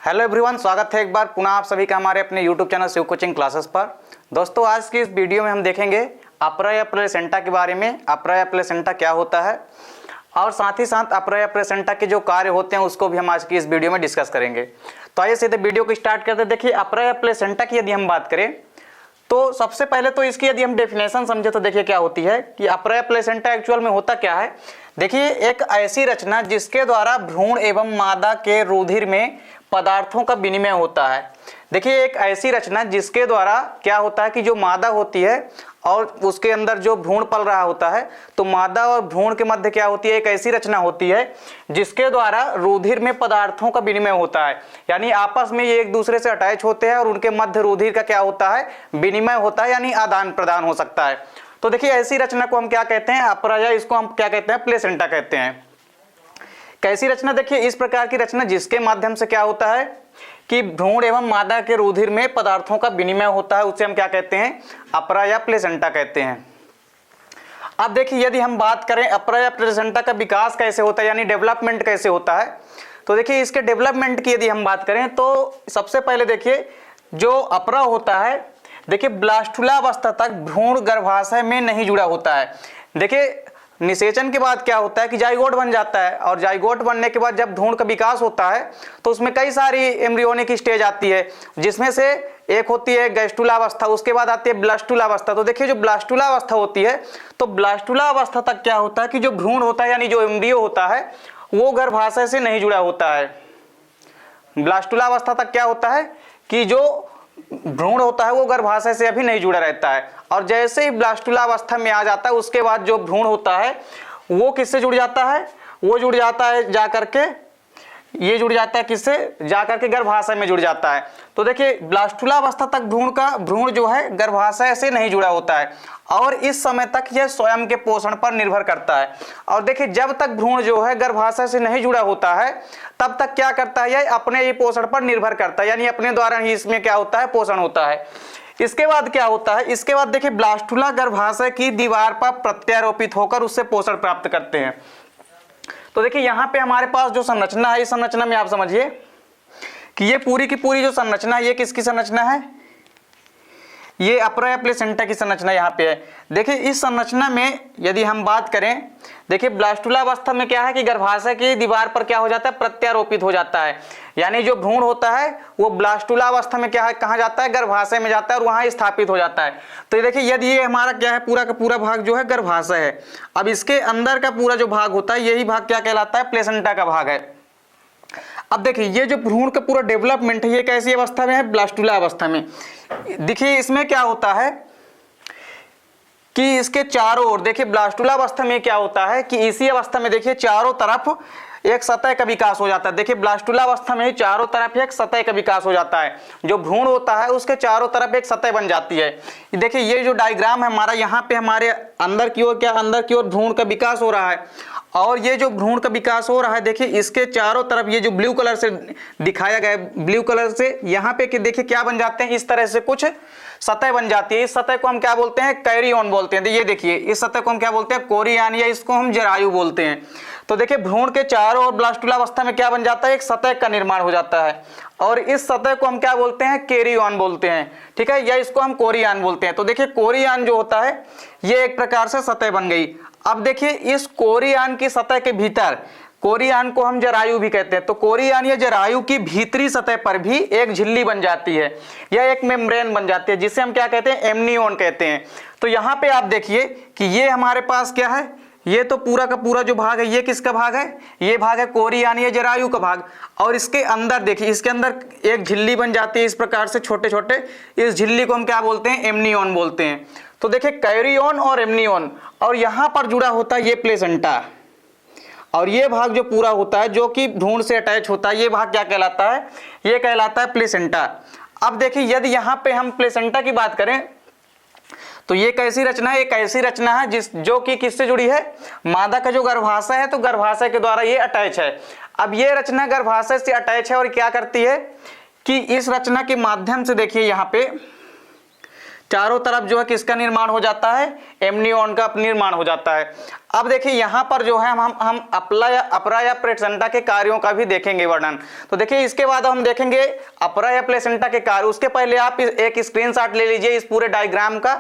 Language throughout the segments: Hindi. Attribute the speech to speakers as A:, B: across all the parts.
A: हेलो एवरीवन, स्वागत है एक बार पुनः आप सभी का हमारे अपने YouTube channel Shiv coaching classes पर। दोस्तों, आज की इस वीडियो में हम देखेंगे अपरा या प्लेसेंटा के बारे में। अपरा या प्लेसेंटा क्या होता है और साथ ही साथ अपरा या प्लेसेंटा के जो कार्य होते हैं उसको भी हम आज की इस वीडियो में डिस्कस करेंगे। तो आइए सीधे वीडियो को स्टार्ट करते हैं। देखिए, अपरा या प्लेसेंटा की यदि हम बात करें तो सबसे पहले तो इसकी यदि हम डेफिनेशन समझे तो देखिए क्या होती है कि अपरा या प्लेसेंटा एक्चुअल में होता क्या है। देखिए, एक ऐसी रचना जिसके द्वारा भ्रूण एवं मादा के रुधिर में पदार्थों का विनिमय होता है। देखिए, एक ऐसी रचना जिसके द्वारा क्या होता है कि जो मादा होती है और उसके अंदर जो भ्रूण पल रहा होता है, तो मादा और भ्रूण के मध्य क्या होती है, एक ऐसी रचना होती है जिसके द्वारा रुधिर में पदार्थों का विनिमय होता है। यानी आपस में ये एक दूसरे से अटैच होते हैं और उनके मध्य रुधिर का क्या होता है, विनिमय होता है, यानी आदान प्रदान हो सकता है। तो देखिए, ऐसी रचना को हम क्या कहते हैं, अपरा, या इसको हम क्या कहते हैं, प्लेसेंटा कहते हैं। कैसी रचना? देखिए, इस प्रकार की रचना जिसके माध्यम से क्या होता है कि भ्रूण एवं मादा के रुधिर में पदार्थों का विनिमय होता है, उसे हम क्या कहते हैं, अपरा या प्लेसेंटा कहते हैं। अब देखिए, यदि हम बात करें अपरा या प्लेसेंटा का विकास कैसे होता है, यानी डेवलपमेंट कैसे होता है, तो देखिए इसके डेवलपमेंट की यदि हम बात करें तो सबसे पहले देखिए जो अपरा होता है, देखिए ब्लास्टुला अवस्था तक भ्रूण गर्भाशय में नहीं जुड़ा होता है। देखिए, निषेचन के बाद क्या होता है कि जाइगोट बन जाता है, और जाइगोट बनने के बाद जब भ्रूण का विकास होता है तो उसमें कई सारी एम्ब्रियोनिक स्टेज आती है, जिसमें से एक होती है गैस्टुला अवस्था, उसके बाद आती है ब्लास्टुला अवस्था। तो देखिए, जो ब्लास्टुला अवस्था होती है, तो ब्लास्टुला अवस्था तक क्या होता है कि जो भ्रूण होता है यानी जो एम्ब्रियो होता है वो गर्भाशय से नहीं जुड़ा होता है। ब्लास्टुला अवस्था तक क्या होता है कि जो भ्रूण होता है वो गर्भाशय से अभी नहीं जुड़ा रहता है, और जैसे ही ब्लास्टुला अवस्था में आ जाता है उसके बाद जो भ्रूण होता है वो किससे जुड़ जाता है, वो जुड़ जाता है जाकर के, ये जुड़ जाता है किससे, जाकर के गर्भाशय में जुड़ जाता है। तो देखिए, ब्लास्टुला अवस्था तक भ्रूण जो है गर्भाशय से नहीं जुड़ा होता है, और इस समय तक यह स्वयं के पोषण पर निर्भर करता है। और देखिए, जब तक भ्रूण जो है गर्भाशय से नहीं जुड़ा होता है तब तक क्या करता है, यह अपने ही पोषण पर निर्भर करता है, यानी अपने द्वारा ही इसमें क्या होता है, पोषण होता है। इसके बाद क्या होता है, इसके बाद देखिए ब्लास्टुला गर्भाशय की दीवार पर प्रत्यारोपित होकर उससे पोषण प्राप्त करते हैं। तो देखिए, यहाँ पे हमारे पास जो संरचना है, इस संरचना में आप समझिए कि ये पूरी की पूरी जो संरचना है ये किसकी संरचना है, ये अपरा या प्लेसेंटा की संरचना यहाँ पे है। देखिए, इस संरचना में यदि हम बात करें, देखिए ब्लास्टुला अवस्था में क्या है कि गर्भाशय की दीवार पर क्या हो जाता है, प्रत्यारोपित हो जाता है, यानी जो भ्रूण होता है वो ब्लास्टुला अवस्था में क्या है, कहाँ जाता है, गर्भाशय में जाता है और वहाँ स्थापित हो जाता है। तो देखिए, यदि ये हमारा क्या है, पूरा का पूरा भाग जो है गर्भाशय है, अब इसके अंदर का पूरा जो भाग होता है यही भाग क्या कहलाता है, प्लेसेंटा का भाग है। अब देखिए, ये जो भ्रूण का पूरा डेवलपमेंट है ये कैसी अवस्था में है, ब्लास्टुला अवस्था में। देखिए, इसमें क्या होता है कि इसके चारों ओर, देखिए ब्लास्टुला अवस्था में क्या होता है कि इसी अवस्था में देखिए चारों तरफ एक सतह का विकास हो जाता है। देखिए, ब्लास्टुला अवस्था में ही चारों तरफ एक सतह का विकास हो जाता है, जो भ्रूण होता है उसके चारों तरफ एक सतह बन जाती है। देखिए, ये जो डायग्राम है हमारा, यहाँ पे हमारे अंदर की ओर क्या, अंदर की ओर भ्रूण का विकास हो रहा है, और ये जो भ्रूण का विकास हो रहा है देखिए इसके चारों तरफ ये जो ब्लू कलर से दिखाया गया है, ब्लू कलर से यहाँ पे कि देखिए क्या बन जाते हैं, इस तरह से कुछ सतह बन जाती है। इस सतह को हम क्या बोलते हैं, कैरियन बोलते हैं। ये देखिए, इस सतह को हम क्या बोलते हैं, कोरियन, या इसको हम जरायु बोलते हैं। तो देखिए, भ्रूण के चारों ओर ब्लास्टुला अवस्था में क्या बन जाता है, एक सतह का निर्माण हो जाता है, और इस सतह को हम क्या बोलते हैं, कैरियन बोलते हैं, ठीक है, या इसको हम कोरियन बोलते हैं। तो देखिए, कोरियन जो होता है ये एक प्रकार से सतह बन गई। अब देखिए, इस कोरियन की सतह के भीतर, कोरियन को हम जरायु भी कहते हैं, तो कोरियन या जरायु की भीतरी सतह पर भी एक झिल्ली बन जाती है, या एक मेम्ब्रेन बन जाती है, जिसे हम क्या कहते हैं, एमनियोन कहते हैं। तो यहाँ पे आप देखिए कि ये हमारे पास क्या है, ये तो पूरा का पूरा जो भाग है ये किसका भाग है, ये भाग है कोरियन या जरायु का भाग, और इसके अंदर देखिए, इसके अंदर एक झिल्ली बन जाती है इस प्रकार से छोटे छोटे, इस झिल्ली को हम क्या बोलते हैं, एमनियोन बोलते हैं। तो देखिए, कैरियन और एमनियोन, और यहाँ पर जुड़ा होता है ये प्लेसेंटा, और ये भाग जो पूरा होता है जो कि भ्रूण से अटैच होता है, ये भाग क्या कहलाता है, ये कहलाता है प्लेसेंटा। अब देखिए, यदि यहाँ पे हम प्लेसेंटा की बात करें तो ये कैसी रचना है, एक ऐसी रचना है जो कि किससे जुड़ी है, मादा का जो गर्भाशय है तो गर्भाशय के द्वारा ये अटैच है। अब ये रचना गर्भाशय से अटैच है और क्या करती है कि इस रचना के माध्यम से देखिए यहाँ पे चारों तरफ जो है किसका निर्माण हो जाता है, एमनियॉन का निर्माण हो जाता है। अब देखिए यहाँ पर जो है हम अपरा या प्लेसेंटा के कार्यों का भी देखेंगे वर्णन। तो देखिए इसके बाद हम देखेंगे अपरा या प्लेसेंटा के कार्य। उसके पहले आप एक स्क्रीनशॉट ले लीजिए इस पूरे डायग्राम का।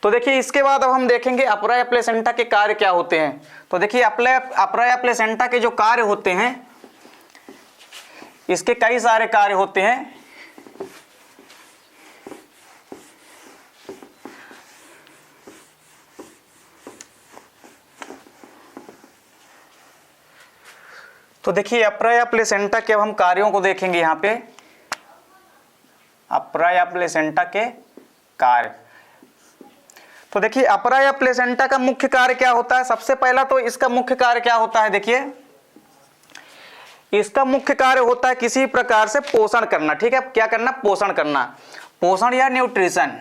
A: तो देखिए इसके बाद अब हम देखेंगे अपरा या प्लेसेंटा के कार्य क्या होते हैं। तो देखिए अपरा या प्लेसेंटा के जो कार्य होते हैं, इसके कई सारे कार्य होते हैं। तो देखिए अपरा या प्लेसेंटा के अब हम कार्यों को देखेंगे यहाँ पे। अपरा या प्लेसेंटा के कार्य, तो देखिए अपरा या प्लेसेंटा का मुख्य कार्य क्या होता है। सबसे पहला तो इसका मुख्य कार्य क्या होता है, देखिए इसका मुख्य कार्य होता है किसी प्रकार से पोषण करना। ठीक है, क्या करना, पोषण करना, पोषण या न्यूट्रिशन।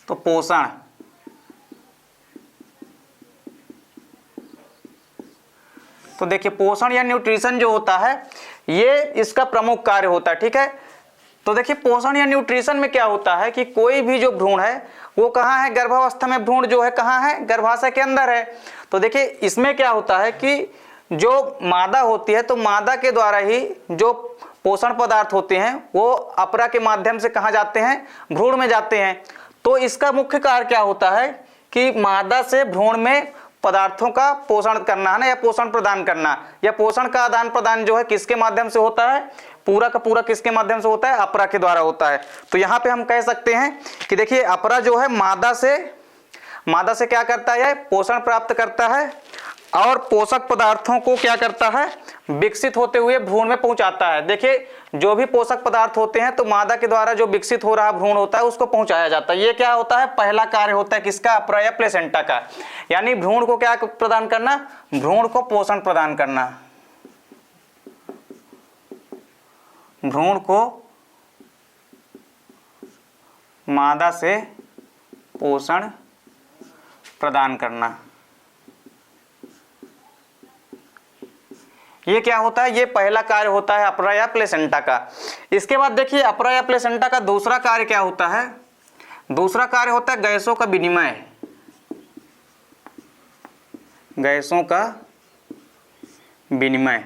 A: तो पोषण, तो देखिए पोषण या न्यूट्रिशन जो होता है ये इसका प्रमुख कार्य होता है। ठीक है, तो देखिए पोषण या न्यूट्रिशन में क्या होता है कि कोई भी जो भ्रूण है वो कहाँ है, गर्भावस्था में भ्रूण जो है कहाँ है, गर्भाशय के अंदर है। तो देखिए इसमें क्या होता है कि जो मादा होती है, तो मादा के द्वारा ही जो पोषण पदार्थ होते हैं वो अपरा के माध्यम से कहाँ जाते हैं, भ्रूण में जाते हैं। तो इसका मुख्य कार्य क्या होता है कि मादा से भ्रूण में पदार्थों का पोषण करना है ना, या पोषण प्रदान करना, या पोषण का आदान प्रदान जो है किसके माध्यम से होता है, पूरा का पूरा किसके माध्यम से होता है, अपरा के द्वारा होता है। तो यहाँ पे हम कह सकते हैं कि देखिए अपरा जो है मादा से क्या करता है, पोषण प्राप्त करता है और पोषक पदार्थों को क्या करता है, विकसित होते हुए भ्रूण में पहुंचाता है। देखिए जो भी पोषक पदार्थ होते हैं तो मादा के द्वारा जो विकसित हो रहा भ्रूण होता है उसको पहुंचाया जाता है। ये क्या होता है, पहला कार्य होता है किसका, अपरा या प्लेसेंटा का। यानी भ्रूण को क्या प्रदान करना, भ्रूण को पोषण प्रदान करना, भ्रूण को मादा से पोषण प्रदान करना। ये क्या होता है, ये पहला कार्य होता है अपरा या प्लेसेंटा का। इसके बाद देखिए अपरा या प्लेसेंटा का दूसरा कार्य क्या होता है, दूसरा कार्य होता है गैसों का विनिमय, गैसों का विनिमय।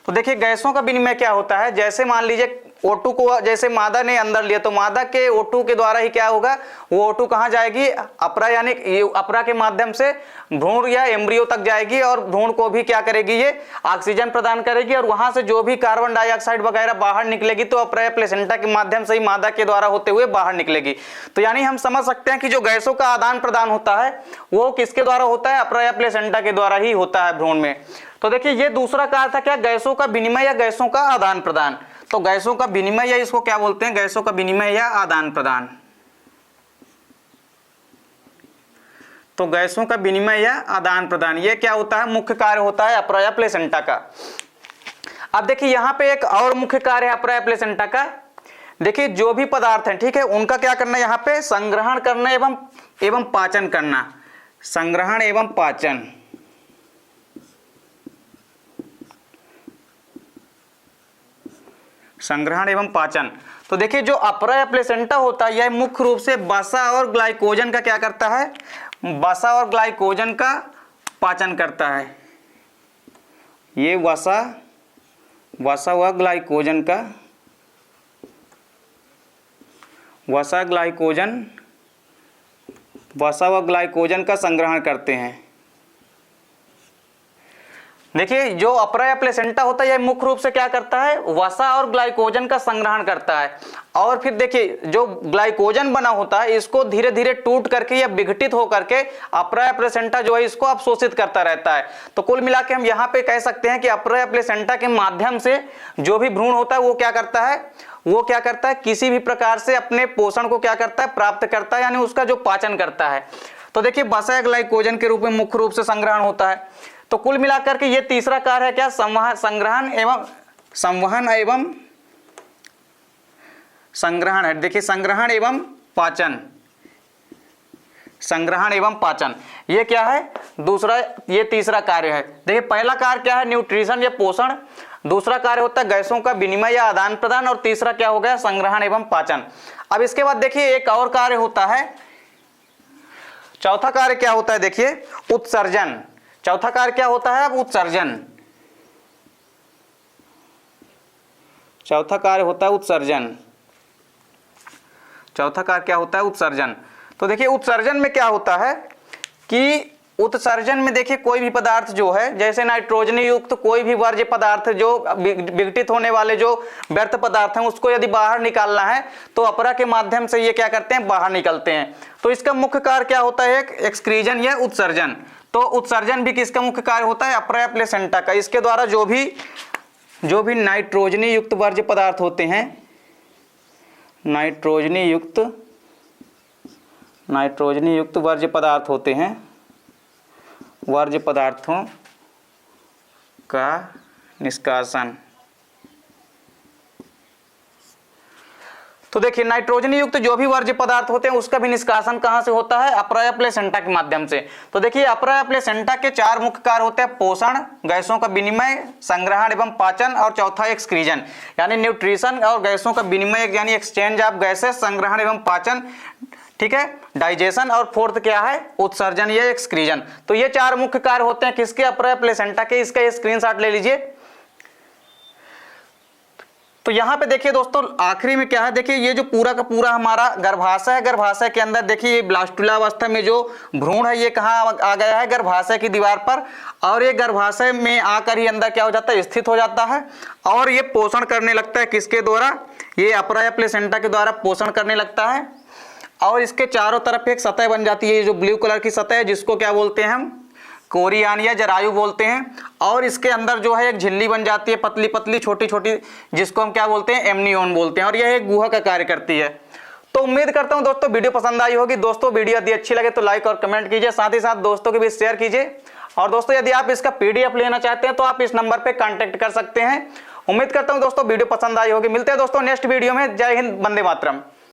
A: तो देखिए गैसों का विनिमय क्या होता है, जैसे मान लीजिए O2 को जैसे मादा ने अंदर लिया तो मादा के O2 के द्वारा ही क्या होगा, वो O2 कहाँ जाएगी, अपरा यानी अपरा के माध्यम से भ्रूण या एम्ब्रियो तक जाएगी और भ्रूण को भी क्या करेगी, ये ऑक्सीजन प्रदान करेगी और वहां से जो भी कार्बन डाइऑक्साइड वगैरह बाहर निकलेगी तो अपरा या प्लेसेंटा के माध्यम से ही मादा के द्वारा होते हुए बाहर निकलेगी। तो यानी हम समझ सकते हैं कि जो गैसों का आदान प्रदान होता है वो किसके द्वारा होता है, अपरा या प्लेसेंटा के द्वारा ही होता है भ्रूण में। तो देखिए ये दूसरा कार्य था क्या, गैसों का विनिमय या गैसों का आदान प्रदान। तो गैसों का विनिमय या इसको क्या बोलते हैं, गैसों का विनिमय या आदान प्रदान। तो गैसों का विनिमय या आदान प्रदान ये क्या होता है, मुख्य कार्य होता है अपरा या प्लेसेंटा का। अब देखिए यहाँ पे एक और मुख्य कार्य है अपरा या प्लेसेंटा का। देखिए जो भी पदार्थ हैं, ठीक है, उनका क्या करना है, यहाँ पे संग्रहण करना एवं पाचन करना, संग्रहण एवं पाचन। संग्रहण एवं पाचन। तो देखिए जो अपरा या प्लेसेंटा होता है यह मुख्य रूप से वसा और ग्लाइकोजन का क्या करता है, वसा और ग्लाइकोजन का पाचन करता है। ये वसा व ग्लाइकोजन का, वसा व ग्लाइकोजन का संग्रहण करते हैं। देखिए जो अपरा या प्लेसेंटा होता है यह मुख्य रूप से क्या करता है, वसा और ग्लाइकोजन का संग्रहण करता है। और फिर देखिए जो ग्लाइकोजन बना होता है इसको धीरे धीरे टूट करके या विघटित होकर के अपरा या प्लेसेंटा जो है इसको अवशोषित करता रहता है। तो कुल मिला के हम यहाँ पे कह सकते हैं कि अपरा या प्लेसेंटा के माध्यम से जो भी भ्रूण होता है वो क्या करता है, किसी भी प्रकार से अपने पोषण को क्या करता है, प्राप्त करता है, यानी उसका जो पाचन करता है। तो देखिए वसा या ग्लाइकोजन के रूप में मुख्य रूप से संग्रहण होता है। तो कुल मिलाकर के ये तीसरा कार्य है क्या, संवहन एवं संग्रहण है। देखिए संग्रहण एवं पाचन, संग्रहण एवं पाचन। ये क्या है? दूसरा, ये तीसरा कार्य है। देखिए पहला कार्य क्या है? न्यूट्रिशन या पोषण। दूसरा कार्य होता है गैसों का विनिमय या आदान प्रदान, और तीसरा क्या हो गया? संग्रहण एवं पाचन। अब इसके बाद देखिए एक और कार्य होता है, चौथा कार्य क्या होता है? देखिए उत्सर्जन। चौथा कार्य क्या होता है? अब उत्सर्जन। चौथा कार्य होता है उत्सर्जन। चौथा कार्य क्या होता है? उत्सर्जन। तो देखिए उत्सर्जन में क्या होता है कि उत्सर्जन में देखिए कोई भी पदार्थ जो है, जैसे नाइट्रोजन युक्त कोई भी वर्ज्य पदार्थ जो विघटित होने वाले जो व्यर्थ पदार्थ हैं, उसको यदि बाहर निकालना है तो अपरा के माध्यम से ये क्या करते हैं? बाहर निकलते हैं। तो इसका मुख्य कार्य क्या होता है? एक्सक्रीजन या उत्सर्जन। तो उत्सर्जन भी किसका मुख्य कार्य होता है? अपरा या प्लेसेंटा का। इसके द्वारा जो भी नाइट्रोजनी युक्त वर्ज्य पदार्थ होते हैं, नाइट्रोजनी युक्त वर्ज्य पदार्थ होते हैं, वर्ज्य पदार्थों का निष्कासन। तो देखिए नाइट्रोजन युक्त जो भी वर्ज्य पदार्थ होते हैं उसका भी निष्कासन कहां से होता है? अपरा या प्लेसेंटा के माध्यम से। तो देखिए अपरा या प्लेसेंटा के चार मुख्य कार्य होते हैं, पोषण, गैसों का विनिमय, संग्रहण एवं पाचन, और चौथा एक्सक्रीजन, यानी न्यूट्रिशन और गैसों का विनिमय यानी एक्सचेंज ऑफ गैसेस, संग्रहण एवं पाचन, ठीक है, डाइजेशन, और फोर्थ क्या है? उत्सर्जन या एक्सक्रीजन। तो ये चार मुख्य कार्य होते हैं किसके? अपरा या प्लेसेंटा के। इसका स्क्रीनशॉट ले लीजिए। तो यहाँ पे देखिए दोस्तों आखिरी में क्या है? देखिए ये जो पूरा का पूरा हमारा गर्भाशय है, गर्भाशय के अंदर देखिए ये ब्लास्टुला अवस्था में जो भ्रूण है ये कहाँ आ गया है? गर्भाशय की दीवार पर। और ये गर्भाशय में आकर ही अंदर क्या हो जाता है? स्थित हो जाता है, और ये पोषण करने लगता है किसके द्वारा? ये अपरा या प्लेसेंटा के द्वारा पोषण करने लगता है। और इसके चारों तरफ एक सतह बन जाती है, ये जो ब्लू कलर की सतह है, जिसको क्या बोलते हैं हम? कोरियान या जरायु बोलते हैं। और इसके अंदर जो है एक झिल्ली बन जाती है, पतली पतली छोटी छोटी, जिसको हम क्या बोलते हैं? एमनियोन बोलते हैं, और यह एक गुहा का कार्य करती है। तो उम्मीद करता हूं दोस्तों वीडियो पसंद आई होगी। दोस्तों वीडियो यदि अच्छी लगे तो लाइक और कमेंट कीजिए, साथ ही साथ दोस्तों के बीच शेयर कीजिए। और दोस्तों यदि आप इसका PDF लेना चाहते हैं तो आप इस नंबर पर कॉन्टेक्ट कर सकते हैं। उम्मीद करता हूं दोस्तों वीडियो पसंद आई होगी। मिलते हैं दोस्तों नेक्स्ट वीडियो में। जय हिंद, वंदे मातरम।